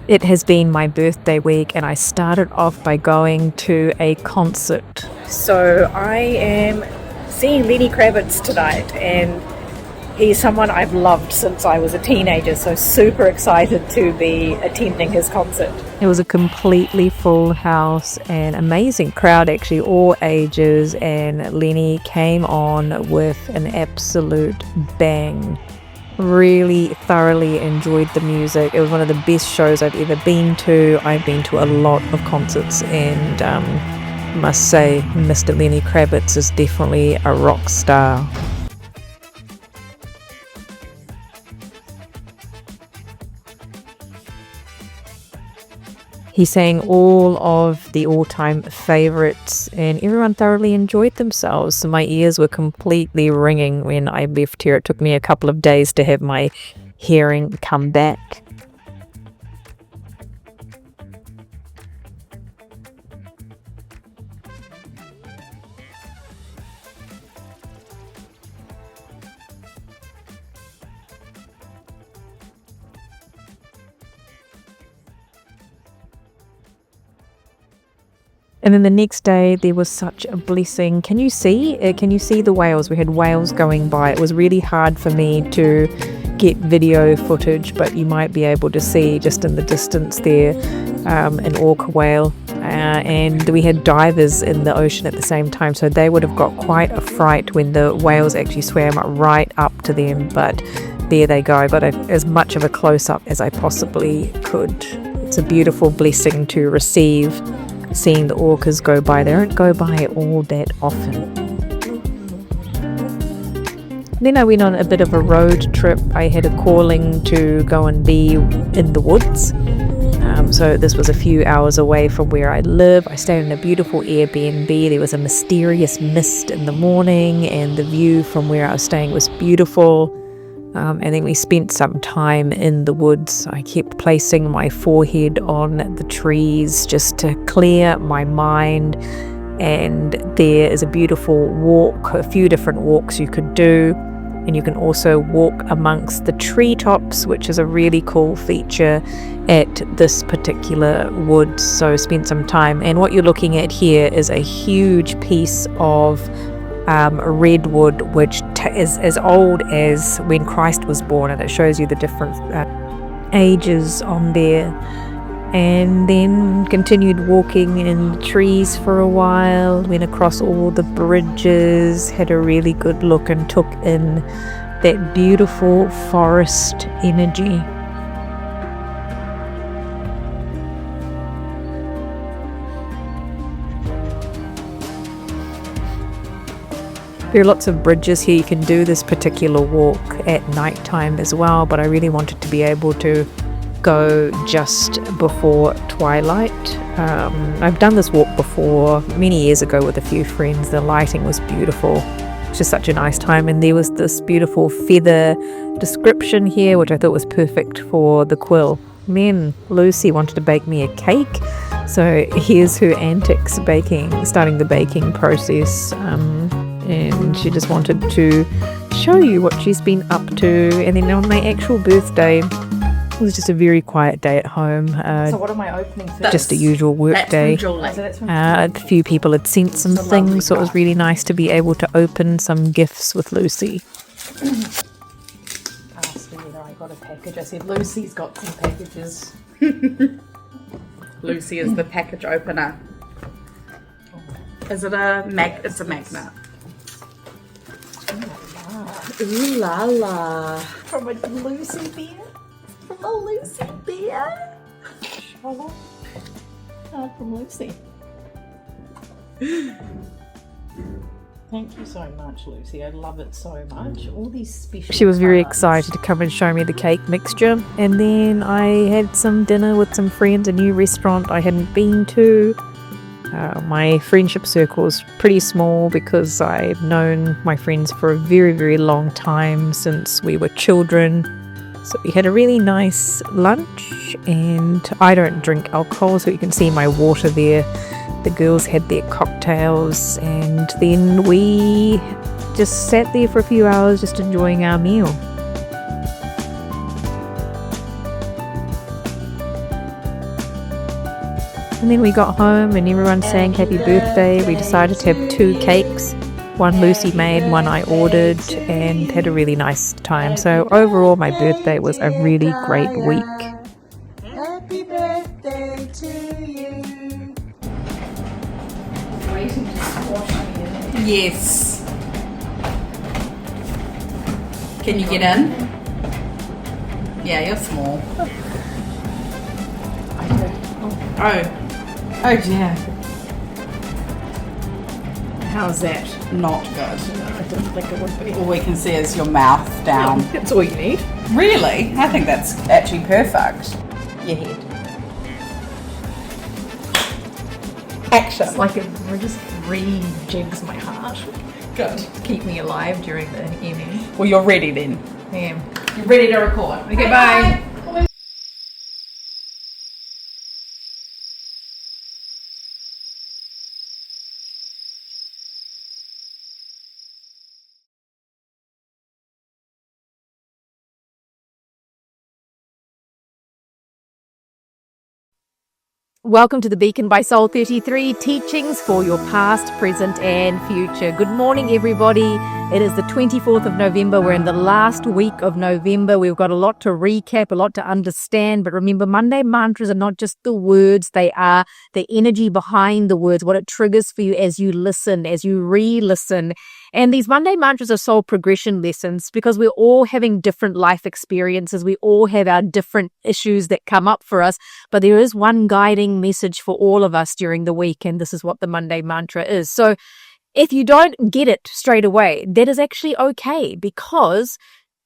It has been my birthday week and I started off by going to a concert. So I am seeing Lenny Kravitz tonight, and he's someone I've loved since I was a teenager, so super excited to be attending his concert. It was a completely full house and amazing crowd, actually, all ages, and Lenny came on with an absolute bang. Really thoroughly enjoyed the music. It was one of the best shows I've ever been to. I've been to a lot of concerts, and must say Mr. Lenny Kravitz is definitely a rock star. He sang all of the all-time favorites and everyone thoroughly enjoyed themselves. So my ears were completely ringing when I left here. It took me a couple of days to have my hearing come back. And then the next day there was such a blessing. Can you see the whales? We had whales going by. It was really hard for me to get video footage, but you might be able to see just in the distance there an orca whale. And we had divers in the ocean at the same time, so they would have got quite a fright when the whales actually swam right up to them. But there they go. I got as much of a close-up as I possibly could. It's a beautiful blessing to receive, seeing the orcas go by. They don't go by all that often. Then I went on a bit of a road trip. I had a calling to go and be in the woods. So this was a few hours away from where I live. I stayed in a beautiful Airbnb. There was a mysterious mist in the morning, and the view from where I was staying was beautiful. And then we spent some time in the woods. I kept placing my forehead on the trees just to clear my mind. And there is a beautiful walk, a few different walks you could do. And you can also walk amongst the treetops, which is a really cool feature at this particular wood. So spent some time. And what you're looking at here is a huge piece of redwood, which is as old as when Christ was born, and it shows you the different ages on there. And then continued walking in the trees for a while, went across all the bridges, had a really good look and took in that beautiful forest energy. There are lots of bridges here. You can do this particular walk at night time as well, but I really wanted to be able to go just before twilight. I've done this walk before many years ago with a few friends. The lighting was beautiful. It's just such a nice time. And there was this beautiful feather description here, which I thought was perfect for the quill. Then Lucy wanted to bake me a cake. So here's her antics starting the baking process. And she just wanted to show you what she's been up to. And then on my actual birthday, it was just a very quiet day at home. So what am I opening first? Just a usual work day. A few people had sent some things, so it was really nice to be able to open some gifts with Lucy. Asked me whether I got a package. I said, Lucy's got some packages. Lucy is the package opener. Is it a It's a magnet. Ooh la la. From a Lucy bear? From a Lucy bear? Charlotte? From Lucy. Thank you so much, Lucy. I love it so much. All these special She was very products. excited to come and show me the cake mixture. And then I had some dinner with some friends, a new restaurant I hadn't been to. My friendship circle is pretty small because I've known my friends for a very, very long time, since we were children. So we had a really nice lunch, and I don't drink alcohol, so you can see my water there. The girls had their cocktails, and then we just sat there for a few hours just enjoying our meal. And then we got home and everyone sang happy birthday. We decided to have 2 cakes. One Lucy made, one I ordered, and had a really nice time. So overall, my birthday was a really great week. Happy birthday to you. Waiting to squash me. Yes. Can you get in? Yeah, you're small. Oh dear. How's that? Not good. I didn't think it would be. All we can see is your mouth down. That's all you need. Really? I think that's actually perfect. Your head. Action. It's like it just rejigs my heart. Good. Keep me alive during the evening. Well, you're ready then. I am. You're ready to record. Okay, bye. Welcome to the Beacon by Soul33, teachings for your past, present and future. Good morning, everybody. It is the 24th of November. We're in the last week of November. We've got a lot to recap, a lot to understand. But remember, Monday mantras are not just the words. They are the energy behind the words, what it triggers for you as you listen, as you re-listen. And these Monday mantras are soul progression lessons because we're all having different life experiences. We all have our different issues that come up for us. But there is one guiding message for all of us during the week. And this is what the Monday mantra is. So if you don't get it straight away, that is actually okay because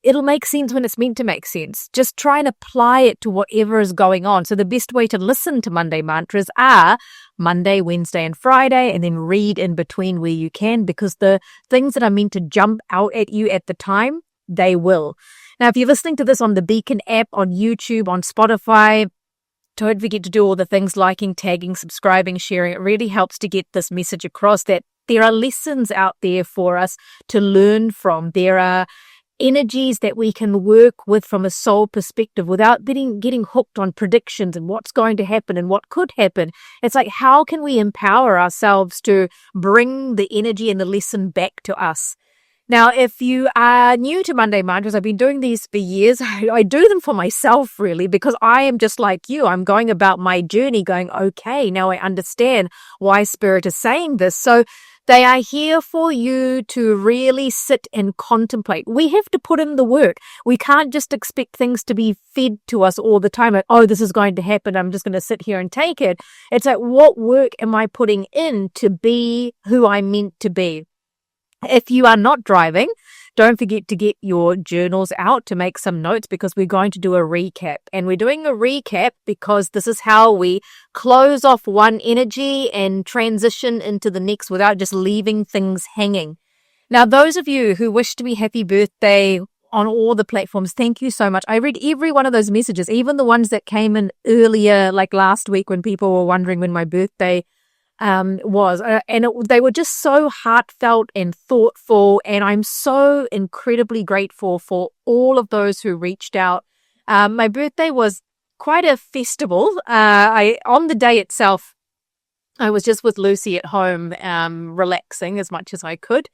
it'll make sense when it's meant to make sense. Just try and apply it to whatever is going on. So the best way to listen to Monday mantras are Monday, Wednesday, and Friday, and then read in between where you can, because the things that are meant to jump out at you at the time, they will. Now, if you're listening to this on the Beacon app, on YouTube, on Spotify, don't forget to do all the things, liking, tagging, subscribing, sharing. It really helps to get this message across that there are lessons out there for us to learn from. There are energies that we can work with from a soul perspective without getting hooked on predictions and what's going to happen and what could happen. It's like, how can we empower ourselves to bring the energy and the lesson back to us? Now, if you are new to Monday Mantras, I've been doing these for years. I do them for myself, really, because I am just like you. I'm going about my journey going, okay, now I understand why Spirit is saying this. So they are here for you to really sit and contemplate. We have to put in the work. We can't just expect things to be fed to us all the time. Like, oh, this is going to happen. I'm just going to sit here and take it. It's like, what work am I putting in to be who I'm meant to be? If you are not driving, don't forget to get your journals out to make some notes, because we're going to do a recap. And we're doing a recap because this is how we close off one energy and transition into the next without just leaving things hanging. Now, those of you who wish to be happy birthday on all the platforms, thank you so much. I read every one of those messages, even the ones that came in earlier, like last week when people were wondering when my birthday they were just so heartfelt and thoughtful, and I'm so incredibly grateful for all of those who reached out. My birthday was quite a festival. On the day itself, I was just with Lucy at home, relaxing as much as I could.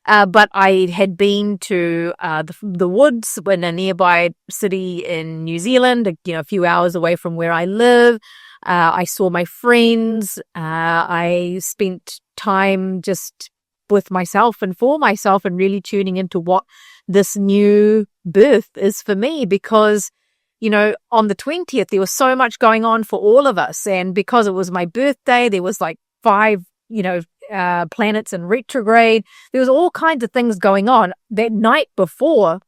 But I had been to the woods in a nearby city in New Zealand, a few hours away from where I live. I saw my friends. I spent time just with myself and for myself and really tuning into what this new birth is for me, because, on the 20th, there was so much going on for all of us. And because it was my birthday, there was like 5, planets in retrograde. There was all kinds of things going on. That night before,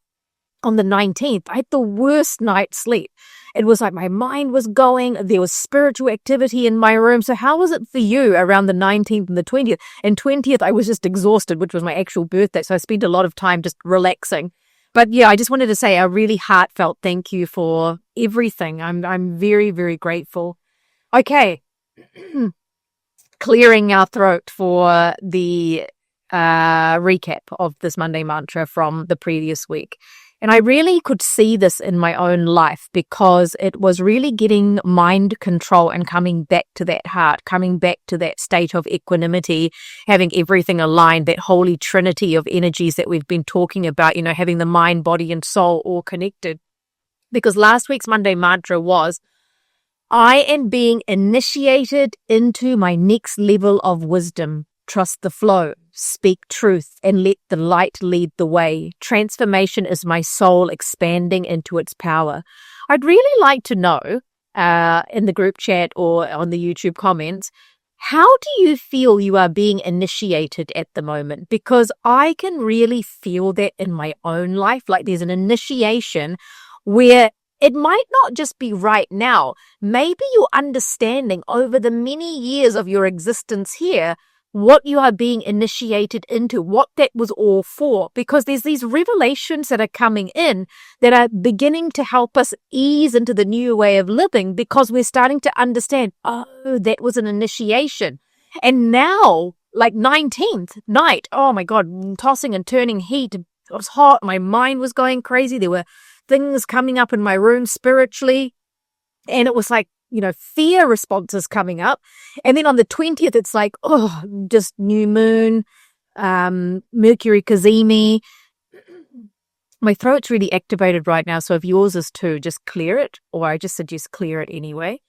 on the 19th, I had the worst night's sleep. It was like my mind was going. There was spiritual activity in my room. So how was it for you around the 19th and the 20th? And 20th, I was just exhausted, which was my actual birthday. So I spent a lot of time just relaxing. But yeah, I just wanted to say a really heartfelt thank you for everything. I'm very, very grateful. Okay. Clearing our throat for the recap of this Monday mantra from the previous week. And I really could see this in my own life because it was really getting mind control and coming back to that heart, coming back to that state of equanimity, having everything aligned, that holy trinity of energies that we've been talking about, having the mind, body, and soul all connected. Because last week's Monday mantra was, I am being initiated into my next level of wisdom. Trust the flow, speak truth, and let the light lead the way. Transformation is my soul expanding into its power. I'd really like to know, in the group chat or on the YouTube comments, how do you feel you are being initiated at the moment? Because I can really feel that in my own life, like there's an initiation where it might not just be right now. Maybe you're understanding over the many years of your existence here what you are being initiated into, what that was all for, because there's these revelations that are coming in that are beginning to help us ease into the new way of living, because we're starting to understand, oh, that was an initiation. And now, like 19th night, oh my God, tossing and turning heat. It was hot. My mind was going crazy. There were things coming up in my room spiritually. And it was like, fear responses coming up. And then on the 20th, it's like, just new moon, Mercury Kazemi. My throat's really activated right now. So if yours is too, just clear it, or I just suggest clear it anyway.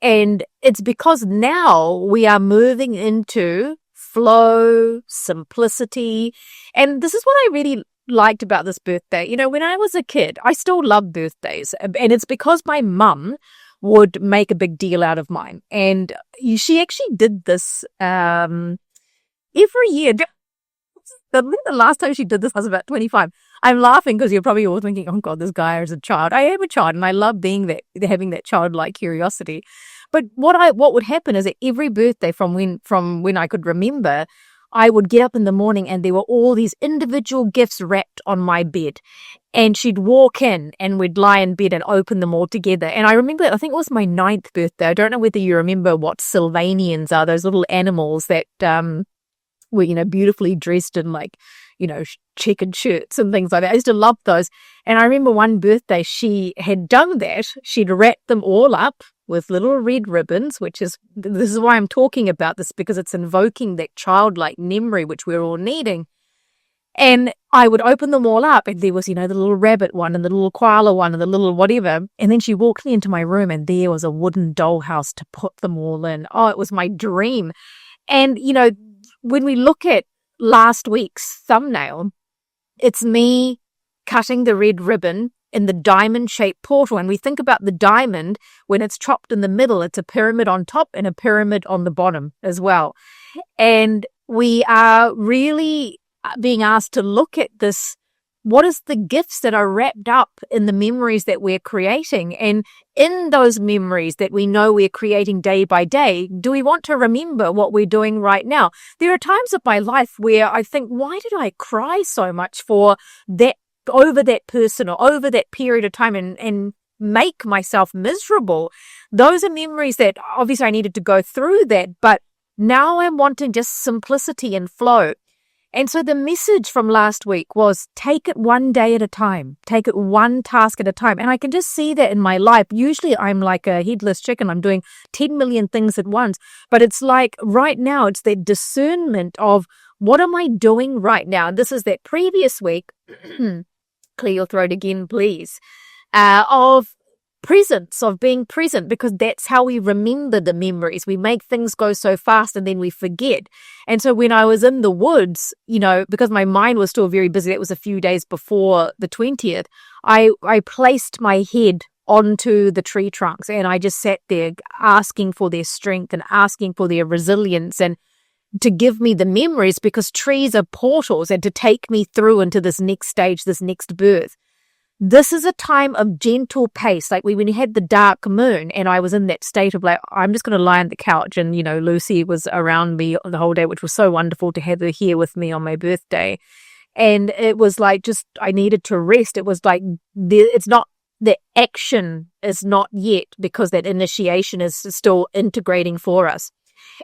And it's because now we are moving into flow, simplicity. And this is what I really liked about this birthday. When I was a kid, I still love birthdays. And it's because my mum would make a big deal out of mine. And she actually did this every year. The last time she did this, I was about 25. I'm laughing because you're probably all thinking, oh God, this guy is a child. I am a child, and I love having that childlike curiosity. But what would happen is that every birthday from when I could remember, I would get up in the morning and there were all these individual gifts wrapped on my bed. And she'd walk in and we'd lie in bed and open them all together. And I remember, I think it was my 9th birthday. I don't know whether you remember what Sylvanians are, those little animals that were, beautifully dressed in checkered shirts and things like that. I used to love those. And I remember one birthday she had done that. She'd wrapped them all up with little red ribbons, this is why I'm talking about this, because it's invoking that childlike memory which we're all needing. And I would open them all up, and there was, the little rabbit one and the little koala one and the little whatever. And then she walked me into my room and there was a wooden dollhouse to put them all in. Oh, it was my dream. And, when we look at last week's thumbnail, it's me cutting the red ribbon in the diamond-shaped portal. And we think about the diamond, when it's chopped in the middle, it's a pyramid on top and a pyramid on the bottom as well. And we are really being asked to look at this. What is the gifts that are wrapped up in the memories that we're creating? And in those memories that we know we're creating day by day, do we want to remember what we're doing right now? There are times of my life where I think, why did I cry so much for that, over that person or over that period of time and make myself miserable? Those are memories that obviously I needed to go through that, but now I'm wanting just simplicity and flow. And so the message from last week was, take it one day at a time. Take it one task at a time. And I can just see that in my life. Usually I'm like a headless chicken. I'm doing 10 million things at once. But it's like right now, it's that discernment of, what am I doing right now? And this is that previous week, clear your throat again, please, of presence, of being present, because that's how we remember the memories. We make things go so fast and then we forget. And so when I was in the woods, because my mind was still very busy, that was a few days before the 20th, I placed my head onto the tree trunks and I just sat there asking for their strength and asking for their resilience and to give me the memories, because trees are portals, and to take me through into this next stage, this next birth. This is a time of gentle pace. Like when you had the dark moon and I was in that state of like, I'm just going to lie on the couch. And, Lucy was around me the whole day, which was so wonderful to have her here with me on my birthday. And it was like, I needed to rest. It was like, it's not, the action is not yet, because that initiation is still integrating for us.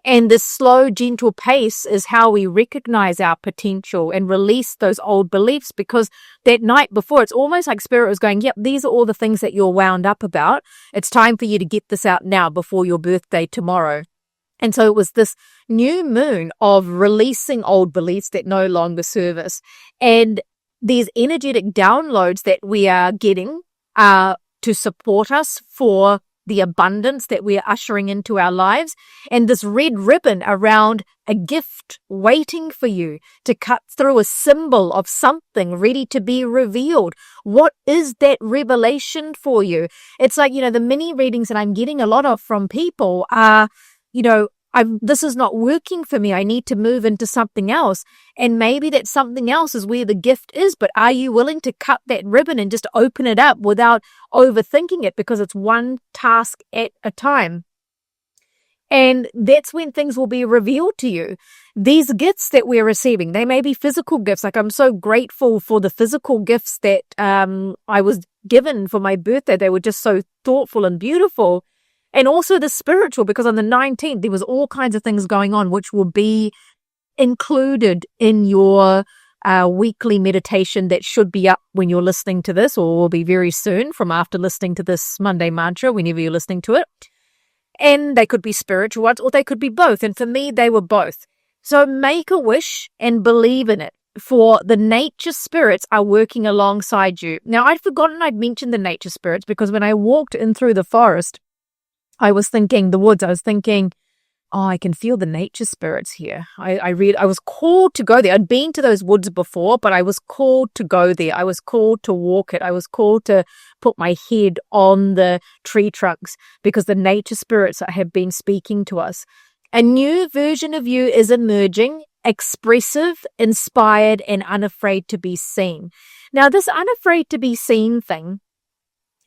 And this slow, gentle pace is how we recognize our potential and release those old beliefs, because that night before, it's almost like Spirit was going, yep, these are all the things that you're wound up about. It's time for you to get this out now before your birthday tomorrow. And so it was this new moon of releasing old beliefs that no longer serve us. And these energetic downloads that we are getting are to support us for the abundance that we are ushering into our lives, and this red ribbon around a gift waiting for you to cut through, a symbol of something ready to be revealed. What is that revelation for you? It's like, the mini readings that I'm getting a lot of from people are, this is not working for me. I need to move into something else. And maybe that something else is where the gift is, but are you willing to cut that ribbon and just open it up without overthinking it, because it's one task at a time? And that's when things will be revealed to you. These gifts that we're receiving, they may be physical gifts. Like, I'm so grateful for the physical gifts that I was given for my birthday. They were just so thoughtful and beautiful. And also the spiritual, because on the 19th, there was all kinds of things going on, which will be included in your weekly meditation that should be up when you're listening to this, or will be very soon from after listening to this Monday mantra, whenever you're listening to it. And they could be spiritual ones, or they could be both. And for me, they were both. So make a wish and believe in it, for the nature spirits are working alongside you. Now, I'd forgotten I'd mentioned the nature spirits, because when I walked in through the forest, I was thinking, I can feel the nature spirits here. I was called to go there. I'd been to those woods before, but I was called to go there. I was called to walk it. I was called to put my head on the tree trunks, because the nature spirits have been speaking to us. A new version of you is emerging, expressive, inspired, and unafraid to be seen. Now, this unafraid to be seen thing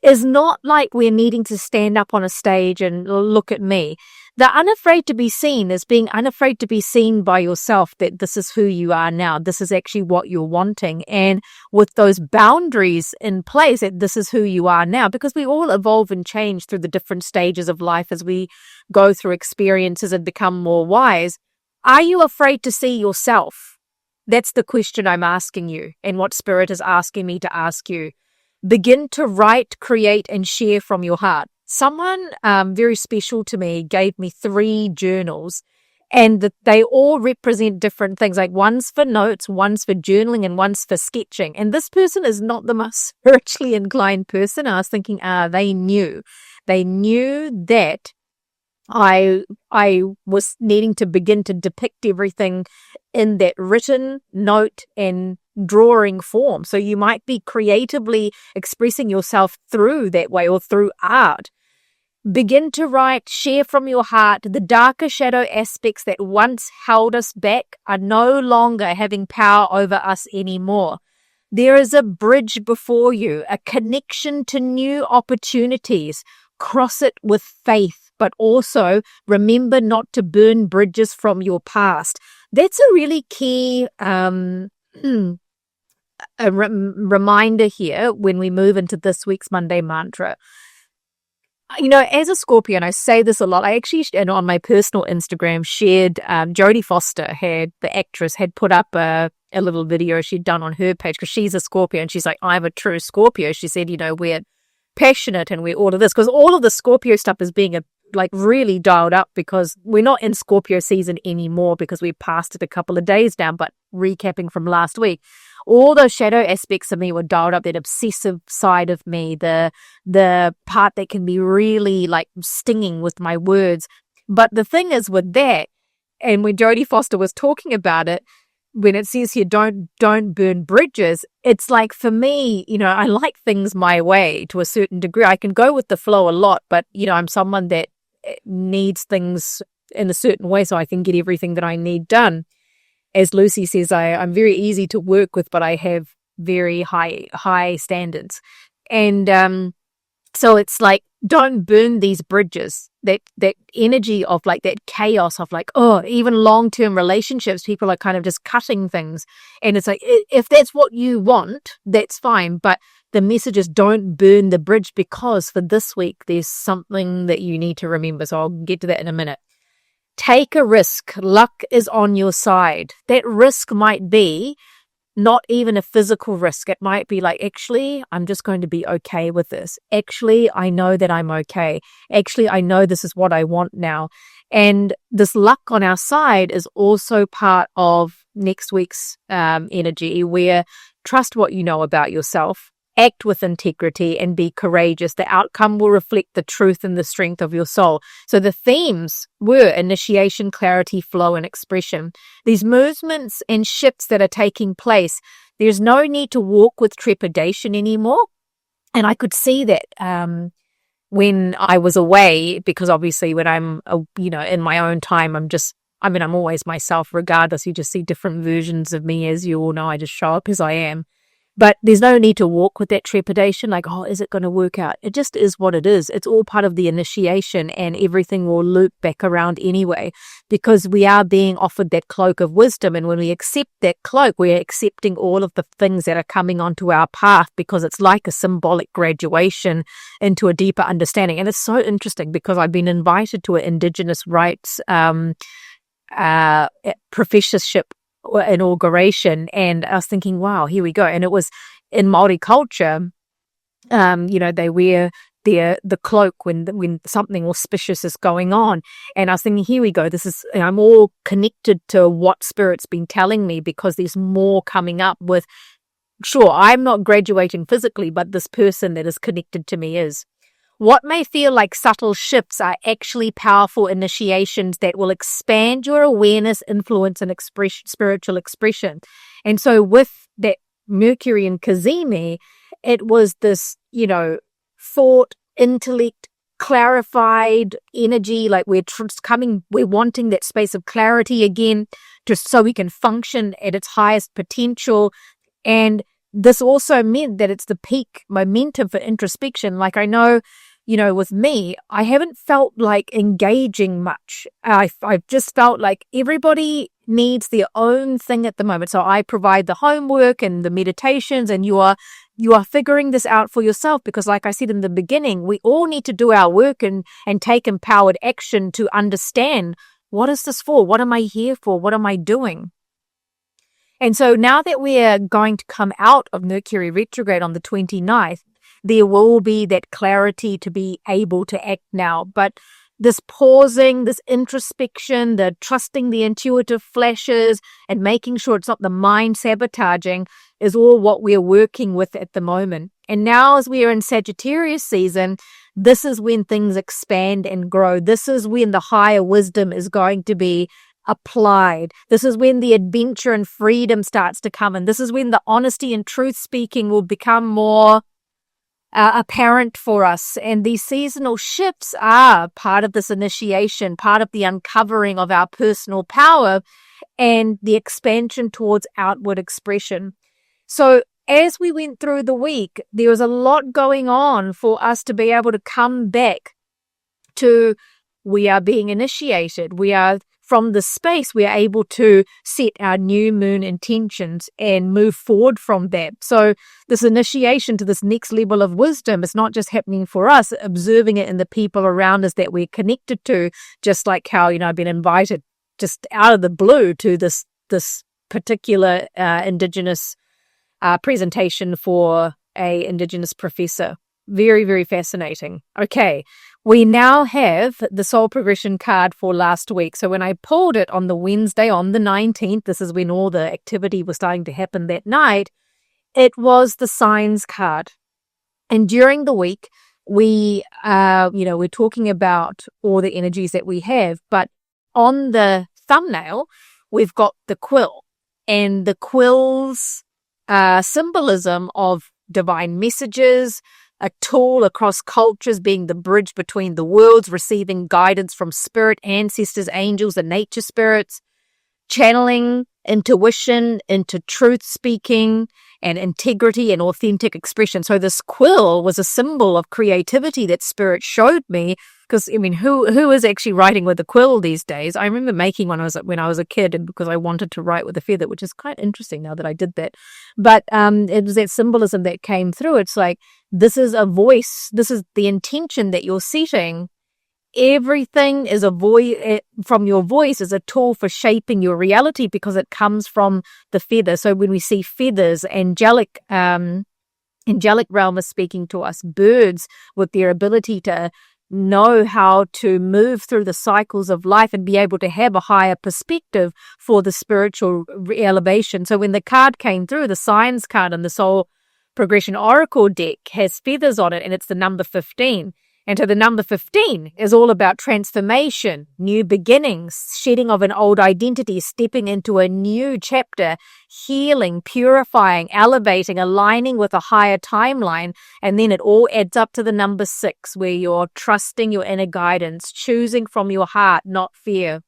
is not like we're needing to stand up on a stage and look at me. The unafraid to be seen is being unafraid to be seen by yourself, that this is who you are now. This is actually what you're wanting. And with those boundaries in place, that this is who you are now, because we all evolve and change through the different stages of life as we go through experiences and become more wise. Are you afraid to see yourself? That's the question I'm asking you, and what Spirit is asking me to ask you. Begin to write, create, and share from your heart. Someone very special to me gave me 3 journals, and they all represent different things. Like, one's for notes, one's for journaling, and one's for sketching. And this person is not the most spiritually inclined person. I was thinking, they knew that I was needing to begin to depict everything in that written note and drawing form. So you might be creatively expressing yourself through that way, or through art. Begin to write, share from your heart. The darker shadow aspects that once held us back are no longer having power over us anymore. There is a bridge before you, a connection to new opportunities. Cross it with faith, but also remember not to burn bridges from your past. That's a really key reminder here when we move into this week's Monday mantra. As a Scorpio, and I say this a lot, I actually, and on my personal Instagram, shared Jodie Foster, the actress, had put up a little video she'd done on her page, because she's a Scorpio, and she's like, I'm a true Scorpio. She said, we're passionate and we're all of this, because all of the Scorpio stuff is being really dialed up, because we're not in Scorpio season anymore, because we passed it a couple of days down. But recapping from last week, all those shadow aspects of me were dialed up, that obsessive side of me, the part that can be really stinging with my words. But the thing is with that, and when Jodie Foster was talking about it, when it says here, don't burn bridges, it's like, for me, I like things my way to a certain degree. I can go with the flow a lot, but, I'm someone that needs things in a certain way so I can get everything that I need done. As Lucy says, I'm very easy to work with, but I have very high standards. And so it's like, don't burn these bridges. That energy of that chaos of even long-term relationships, people are kind of just cutting things. And it's like, if that's what you want, that's fine. But the message is, don't burn the bridge, because for this week, there's something that you need to remember. So I'll get to that in a minute. take a risk. Luck is on your side. That risk might be not even a physical risk. It might be like, actually, I'm just going to be okay with this. Actually, I know that I'm okay. Actually, I know this is what I want now. And this luck on our side is also part of next week's energy, where trust what you know about yourself, act with integrity, and be courageous. The outcome will reflect the truth and the strength of your soul. So the themes were initiation, clarity, flow, and expression. These movements and shifts that are taking place, there's no need to walk with trepidation anymore. And I could see that when I was away, because obviously when I'm, in my own time, I'm always myself regardless. You just see different versions of me. As you all know, I just show up as I am. But there's no need to walk with that trepidation, like, oh, is it going to work out? It just is what it is. It's all part of the initiation, and everything will loop back around anyway, because we are being offered that cloak of wisdom. And when we accept that cloak, we're accepting all of the things that are coming onto our path, because it's like a symbolic graduation into a deeper understanding. And it's so interesting because I've been invited to an Indigenous rights professorship inauguration, and I was thinking, wow, here we go. And it was in Māori culture, they wear the cloak when something auspicious is going on. And I was thinking, here we go, this is, I'm all connected to what Spirit's been telling me, because there's more coming up with, sure, I'm not graduating physically, but this person that is connected to me is. What may feel like subtle shifts are actually powerful initiations that will expand your awareness, influence, and spiritual expression. And so with that Mercury and Kazemi, it was this, thought, intellect, clarified energy, like we're wanting that space of clarity again, just so we can function at its highest potential. And this also meant that it's the peak momentum for introspection. Like I know, with me, I haven't felt like engaging much. I've just felt like everybody needs their own thing at the moment. So I provide the homework and the meditations, and you are figuring this out for yourself, because like I said in the beginning, we all need to do our work and take empowered action to understand, what is this for? What am I here for? What am I doing? And so now that we are going to come out of Mercury retrograde on the 29th, there will be that clarity to be able to act now. But this pausing, this introspection, the trusting the intuitive flashes and making sure it's not the mind sabotaging is all what we're working with at the moment. And now as we are in Sagittarius season, this is when things expand and grow. This is when the higher wisdom is going to be applied. This is when the adventure and freedom starts to come in. This is when the honesty and truth speaking will become more apparent for us. And these seasonal shifts are part of this initiation, part of the uncovering of our personal power and the expansion towards outward expression. So as we went through the week, there was a lot going on for us to be able to come back to, we are being initiated. We are from the space, we are able to set our new moon intentions and move forward from that. So this initiation to this next level of wisdom is not just happening for us, observing it in the people around us that we're connected to, just like how, I've been invited just out of the blue to this particular Indigenous presentation for a Indigenous professor. Very, very fascinating. Okay, we now have the soul progression card for last week. So when I pulled it on the Wednesday, on the 19th, this is when all the activity was starting to happen that night, it was the signs card. And during the week, we're talking about all the energies that we have, but on the thumbnail, we've got the quill, and the quill's symbolism of divine messages, a tool across cultures, being the bridge between the worlds, receiving guidance from spirit, ancestors, angels, and nature spirits, channeling intuition into truth speaking and integrity and authentic expression. So this quill was a symbol of creativity that spirit showed me, because who is actually writing with a quill these days? I remember making one when I was a kid, and because I wanted to write with a feather, which is quite interesting now that I did that. But it was that symbolism that came through. It's like, this is a voice, this is the intention that you're setting, Everything is a voice from your voice is a tool for shaping your reality because it comes from the feather. So when we see feathers, angelic realm is speaking to us. Birds with their ability to know how to move through the cycles of life and be able to have a higher perspective for the spiritual elevation. So when the card came through, the signs card and the soul progression oracle deck has feathers on it, and it's the number 15. And so the number 15 is all about transformation, new beginnings, shedding of an old identity, stepping into a new chapter, healing, purifying, elevating, aligning with a higher timeline. And then it all adds up to the number 6, where you're trusting your inner guidance, choosing from your heart, not fear.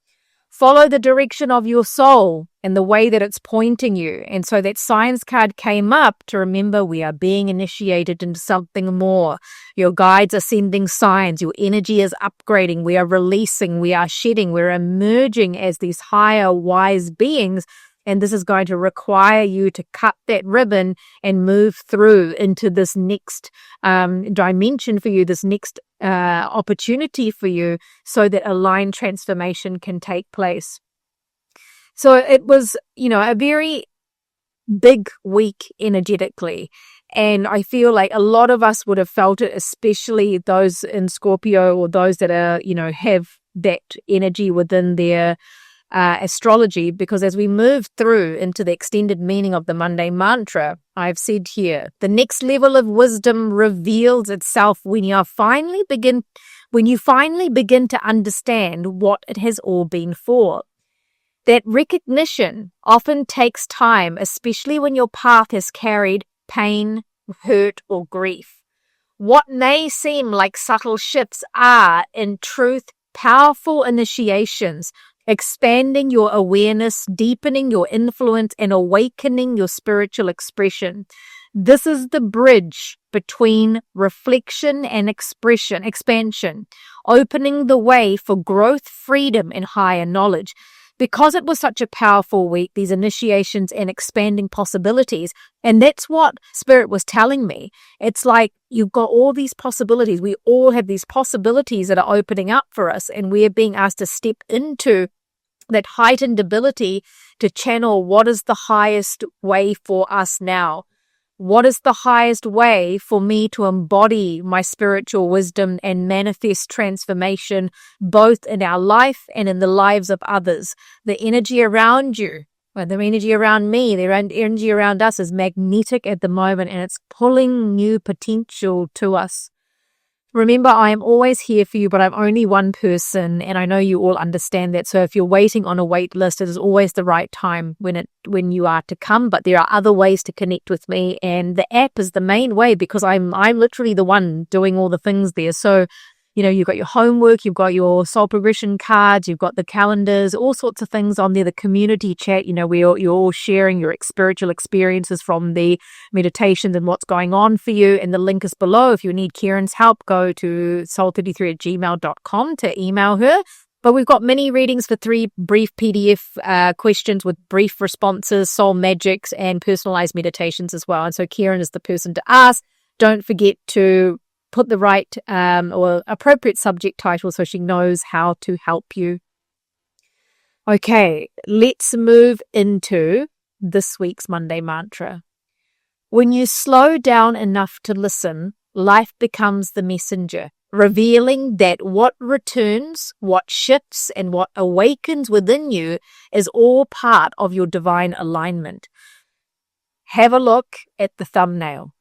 Follow the direction of your soul and the way that it's pointing you. And so that signs card came up to remember we are being initiated into something more. Your guides are sending signs. Your energy is upgrading. We are releasing. We are shedding. We're emerging as these higher, wise beings. And this is going to require you to cut that ribbon and move through into this next dimension for you, this next opportunity for you, so that aligned transformation can take place. So it was, a very big week energetically. And I feel like a lot of us would have felt it, especially those in Scorpio or those that are, have that energy within their astrology, because as we move through into the extended meaning of the Monday mantra, I've said here, the next level of wisdom reveals itself when you finally begin to understand what it has all been for. That recognition often takes time, especially when your path has carried pain, hurt, or grief. What may seem like subtle shifts are, in truth, powerful initiations, expanding your awareness, deepening your influence, and awakening your spiritual expression. This is the bridge between reflection and expansion, opening the way for growth, freedom, and higher knowledge. Because it was such a powerful week, these initiations and expanding possibilities, and that's what Spirit was telling me. It's like you've got all these possibilities. We all have these possibilities that are opening up for us, and we're being asked to step into that heightened ability to channel what is the highest way for us now. What is the highest way for me to embody my spiritual wisdom and manifest transformation, both in our life and in the lives of others? The energy around you, or the energy around me, the energy around us is magnetic at the moment, and it's pulling new potential to us. Remember, I am always here for you, but I'm only one person, and I know you all understand that. So if you're waiting on a wait list, it is always the right time when you are to come. But there are other ways to connect with me, and the app is the main way, because I'm literally the one doing all the things there. So, you've got your homework, you've got your soul progression cards, you've got the calendars, all sorts of things on there. The community chat, where you're all sharing your spiritual experiences from the meditations and what's going on for you. And the link is below. If you need Kiran's help, go to soulthirtythree@gmail.com to email her. But we've got mini readings for 3 brief PDF questions with brief responses, soul magics, and personalized meditations as well. And so Kiran is the person to ask. Don't forget to put the right or appropriate subject title so she knows how to help you. Okay, let's move into this week's Monday mantra. When you slow down enough to listen, life becomes the messenger, revealing that what returns, what shifts, and what awakens within you is all part of your divine alignment. Have a look at the thumbnail.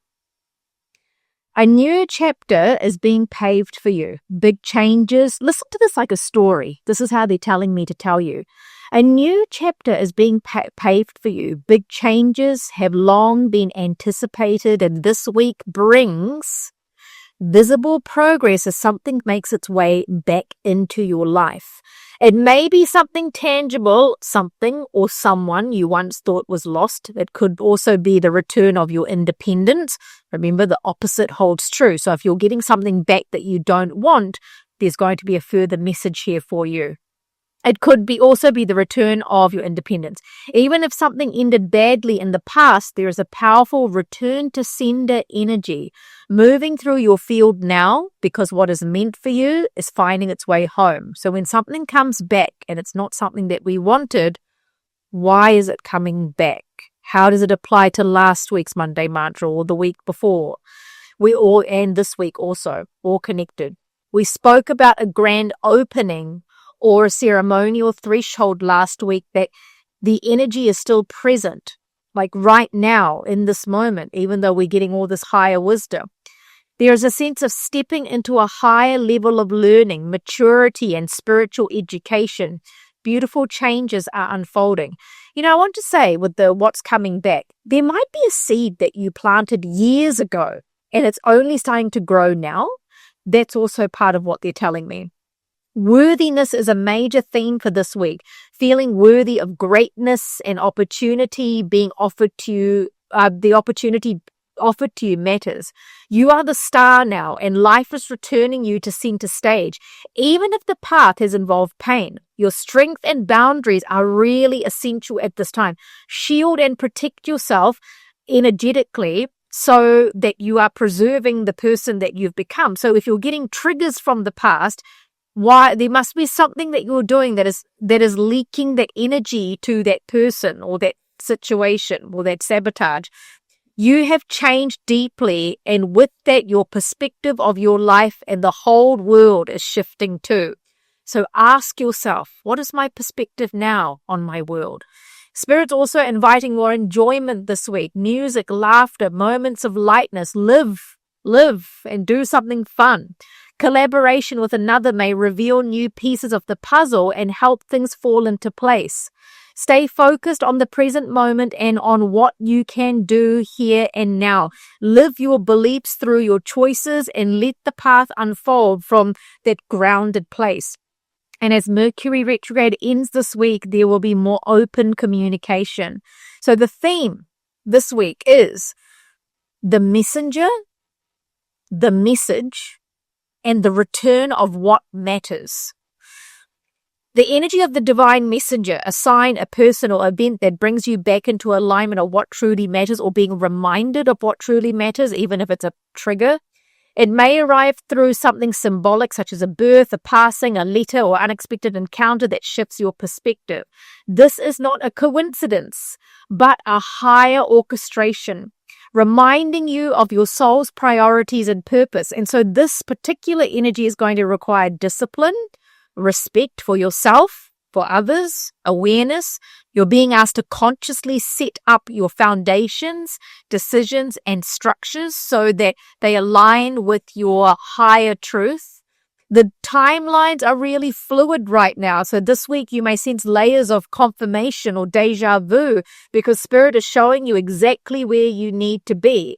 A new chapter is being paved for you. Big changes. Listen to this like a story. This is how they're telling me to tell you. A new chapter is being paved for you. Big changes have long been anticipated, and this week brings visible progress as something makes its way back into your life. It may be something tangible, something or someone you once thought was lost. It could also be the return of your independence. Remember, the opposite holds true. So if you're getting something back that you don't want, there's going to be a further message here for you. It could be also be the return of your independence. Even if something ended badly in the past, there is a powerful return to sender energy moving through your field now, because what is meant for you is finding its way home. So when something comes back and it's not something that we wanted, why is it coming back? How does it apply to last week's Monday mantra or the week before? We all, and this week also, all connected. We spoke about a grand opening or a ceremonial threshold last week, that the energy is still present, like right now in this moment, even though we're getting all this higher wisdom. There is a sense of stepping into a higher level of learning, maturity, and spiritual education. Beautiful changes are unfolding. I want to say with the what's coming back, there might be a seed that you planted years ago and it's only starting to grow now. That's also part of what they're telling me. Worthiness is a major theme for this week. Feeling worthy of greatness and opportunity being offered to you, the opportunity offered to you matters. You are the star now, and life is returning you to center stage. Even if the path has involved pain, your strength and boundaries are really essential at this time. Shield and protect yourself energetically so that you are preserving the person that you've become. So if you're getting triggers from the past, why there must be something that you're doing that is leaking that energy to that person or that situation or that sabotage. You have changed deeply, and with that, your perspective of your life and the whole world is shifting too. So ask yourself, what is my perspective now on my world? Spirit's also inviting more enjoyment this week. Music, laughter, moments of lightness. Live and do something fun. Collaboration with another may reveal new pieces of the puzzle and help things fall into place. Stay focused on the present moment and on what you can do here and now. Live your beliefs through your choices and let the path unfold from that grounded place. And as Mercury retrograde ends this week, there will be more open communication. So the theme this week is the messenger, the message, and the return of what matters. The energy of the divine messenger, a sign, a person, or event that brings you back into alignment of what truly matters, or being reminded of what truly matters, even if it's a trigger. It may arrive through something symbolic, such as a birth, a passing, a letter, or unexpected encounter that shifts your perspective. This is not a coincidence, but a higher orchestration, reminding you of your soul's priorities and purpose. And so this particular energy is going to require discipline, respect for yourself, for others, awareness. You're being asked to consciously set up your foundations, decisions, and structures so that they align with your higher truth. The timelines are really fluid right now. So this week you may sense layers of confirmation or deja vu because Spirit is showing you exactly where you need to be.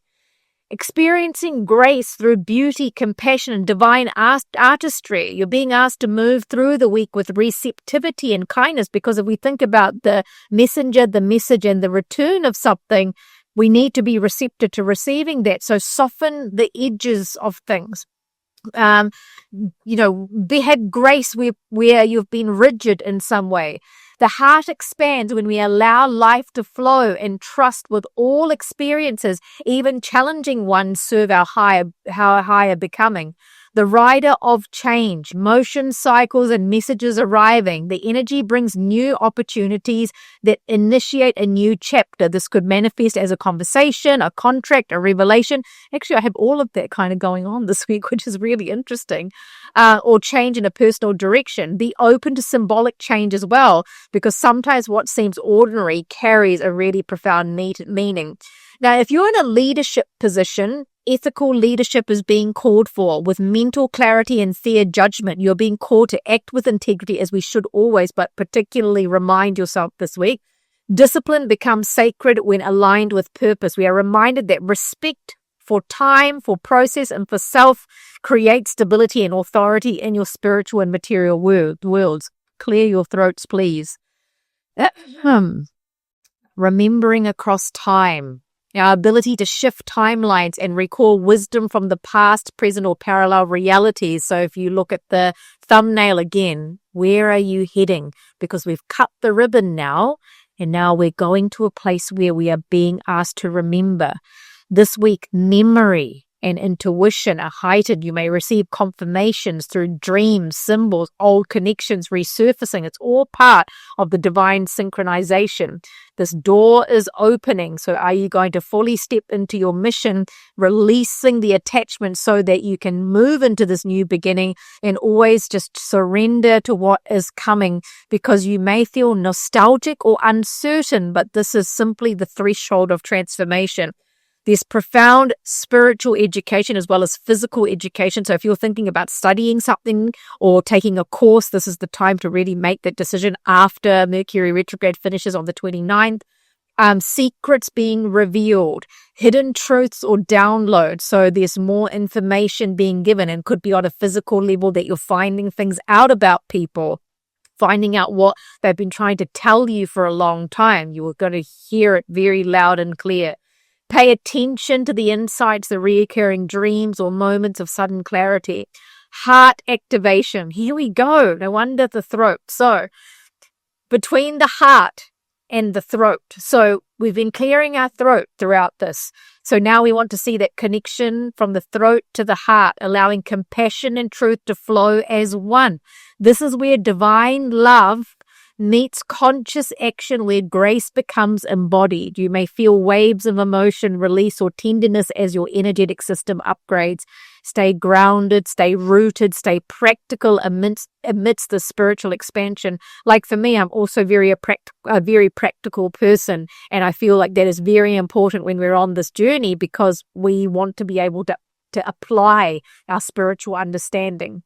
Experiencing grace through beauty, compassion, and divine artistry. You're being asked to move through the week with receptivity and kindness, because if we think about the messenger, the message, and the return of something, we need to be receptive to receiving that. So soften the edges of things. They had grace where you've been rigid in some way. The heart expands when we allow life to flow and trust with all experiences, even challenging ones, serve our higher becoming. The rider of change, motion cycles and messages arriving. The energy brings new opportunities that initiate a new chapter. This could manifest as a conversation, a contract, a revelation. Actually, I have all of that kind of going on this week, which is really interesting. Or change in a personal direction. Be open to symbolic change as well, because sometimes what seems ordinary carries a really profound meaning. Now, if you're in a leadership position, ethical leadership is being called for with mental clarity and fair judgment. You're being called to act with integrity, as we should always, but particularly remind yourself this week. Discipline becomes sacred when aligned with purpose. We are reminded that respect for time, for process, and for self creates stability and authority in your spiritual and material worlds. Clear your throats, please. Remembering across time. Our ability to shift timelines and recall wisdom from the past, present, or parallel realities. So if you look at the thumbnail again, where are you heading? Because we've cut the ribbon now, and now we're going to a place where we are being asked to remember. This week, memory and intuition are heightened. You may receive confirmations through dreams, symbols, old connections resurfacing. It's all part of the divine synchronization. This door is opening. So are you going to fully step into your mission, releasing the attachment so that you can move into this new beginning and always just surrender to what is coming? Because you may feel nostalgic or uncertain, but this is simply the threshold of transformation. There's profound spiritual education as well as physical education. So if you're thinking about studying something or taking a course, this is the time to really make that decision after Mercury retrograde finishes on the 29th. Secrets being revealed, hidden truths or downloads. So there's more information being given, and could be on a physical level that you're finding things out about people, finding out what they've been trying to tell you for a long time. You are going to hear it very loud and clear. Pay attention to the insights, the reoccurring dreams or moments of sudden clarity. Heart activation. Here we go. No wonder the throat. So between the heart and the throat. So we've been clearing our throat throughout this. So now we want to see that connection from the throat to the heart, allowing compassion and truth to flow as one. This is where divine love meets conscious action, where grace becomes embodied. You may feel waves of emotion release or tenderness as your energetic system upgrades. Stay grounded, stay rooted, stay practical amidst the spiritual expansion. Like for me, I'm also a very practical person, and I feel like that is very important when we're on this journey, because we want to be able to apply our spiritual understanding.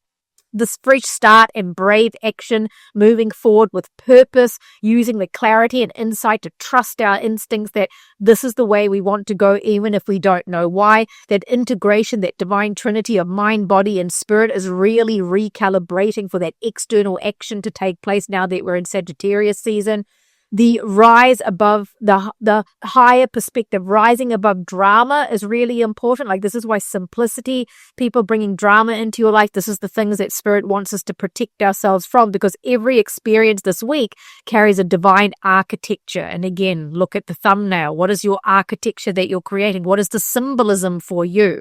This fresh start and brave action, moving forward with purpose, using the clarity and insight to trust our instincts that this is the way we want to go, even if we don't know why. That integration, that divine trinity of mind, body, and spirit is really recalibrating for that external action to take place now that we're in Sagittarius season. The rise above the higher perspective, rising above drama is really important. Like, this is why simplicity, people bringing drama into your life, this is the things that Spirit wants us to protect ourselves from, because every experience this week carries a divine architecture. And again, look at the thumbnail. What is your architecture that you're creating? What is the symbolism for you?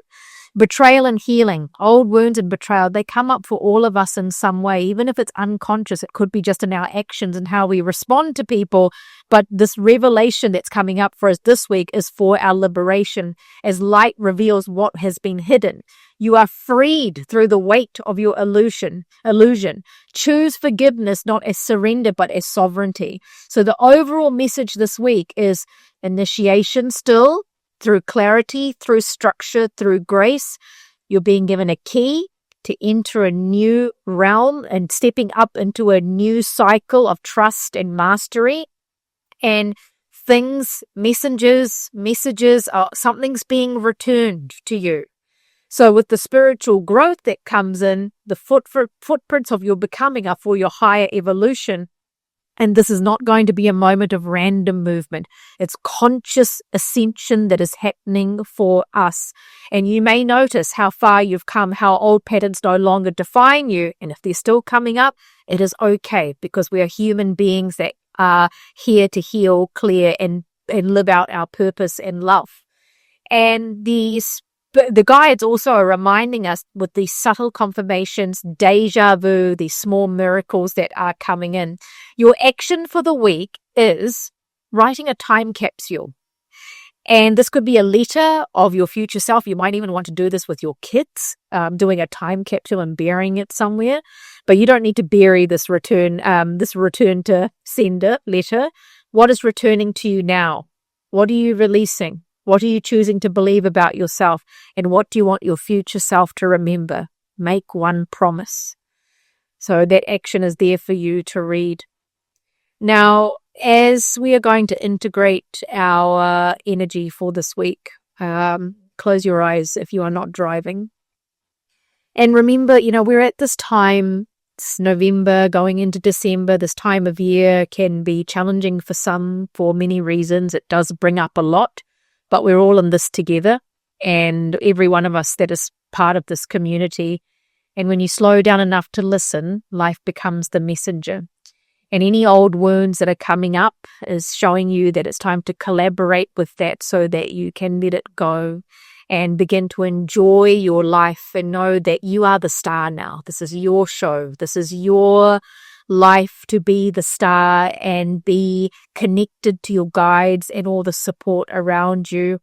Betrayal and healing, old wounds and betrayal, they come up for all of us in some way, even if it's unconscious. It could be just in our actions and how we respond to people. But this revelation that's coming up for us this week is for our liberation, as light reveals what has been hidden. You are freed through the weight of your illusion. Choose forgiveness not as surrender, but as sovereignty. So the overall message this week is initiation still, through clarity, through structure, through grace. You're being given a key to enter a new realm and stepping up into a new cycle of trust and mastery. And messages, something's being returned to you. So with the spiritual growth that comes in, the footprints of your becoming are for your higher evolution. And this is not going to be a moment of random movement. It's conscious ascension that is happening for us. And you may notice how far you've come, how old patterns no longer define you. And if they're still coming up, it is okay, because we are human beings that are here to heal, clear, and live out our purpose and love. And the guides also are reminding us with these subtle confirmations, deja vu, these small miracles that are coming in. Your action for the week is writing a time capsule. And this could be a letter of your future self. You might even want to do this with your kids, doing a time capsule and burying it somewhere. But you don't need to bury this return to sender letter. What is returning to you now? What are you releasing? What are you choosing to believe about yourself? And what do you want your future self to remember? Make one promise. So that action is there for you to read. Now, as we are going to integrate our energy for this week, close your eyes if you are not driving. And remember, we're at this time, it's November going into December. This time of year can be challenging for some for many reasons. It does bring up a lot. but we're all in this together, and every one of us that is part of this community. And when you slow down enough to listen, life becomes the messenger. And any old wounds that are coming up is showing you that it's time to collaborate with that so that you can let it go and begin to enjoy your life and know that you are the star now. This is your show. This is your life to be the star and be connected to your guides and all the support around you.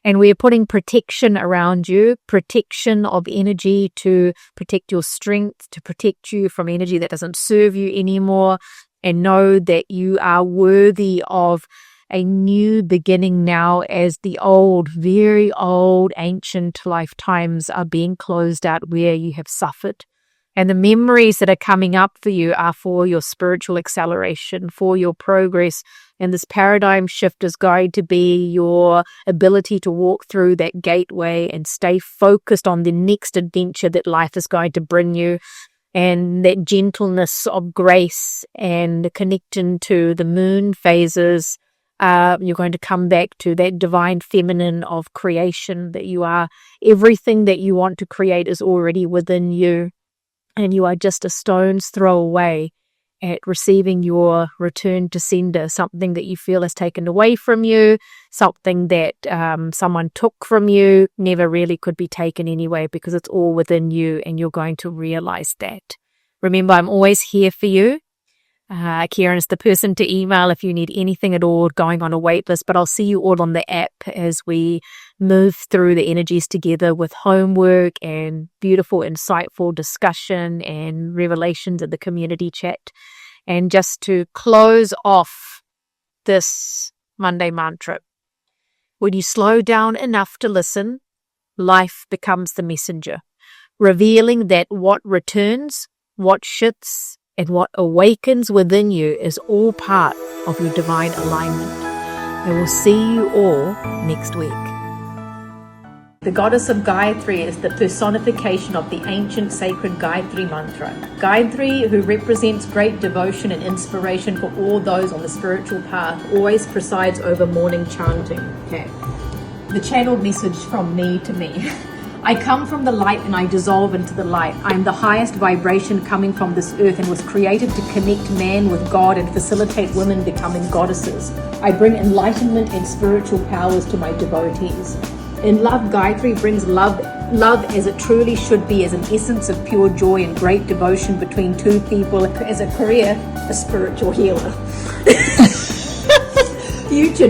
And we're putting protection around you, protection of energy to protect your strength, to protect you from energy that doesn't serve you anymore. And know that you are worthy of a new beginning now, as the old, very old, ancient lifetimes are being closed out where you have suffered. And the memories that are coming up for you are for your spiritual acceleration, for your progress. And this paradigm shift is going to be your ability to walk through that gateway and stay focused on the next adventure that life is going to bring you. And that gentleness of grace and connection to the moon phases, you're going to come back to that divine feminine of creation, that you are everything that you want to create is already within you. And you are just a stone's throw away at receiving your return to sender, something that you feel is taken away from you, something that someone took from you, never really could be taken anyway, because it's all within you and you're going to realize that. Remember, I'm always here for you. Kiran is the person to email if you need anything at all going on a wait list, but I'll see you all on the app as we move through the energies together with homework and beautiful, insightful discussion and revelations in the community chat. And just to close off this Monday mantra, when you slow down enough to listen, life becomes the messenger, revealing that what returns, what shifts, and what awakens within you is all part of your divine alignment. I will see you all next week. The goddess of Gayatri is the personification of the ancient sacred Gayatri mantra. Gayatri, who represents great devotion and inspiration for all those on the spiritual path, always presides over morning chanting. Okay. The channeled message from me to me. I come from the light and I dissolve into the light. I am the highest vibration coming from this earth and was created to connect man with God and facilitate women becoming goddesses. I bring enlightenment and spiritual powers to my devotees. In love, Gayatri brings love as it truly should be, as an essence of pure joy and great devotion between two people. As a career, a spiritual healer. Future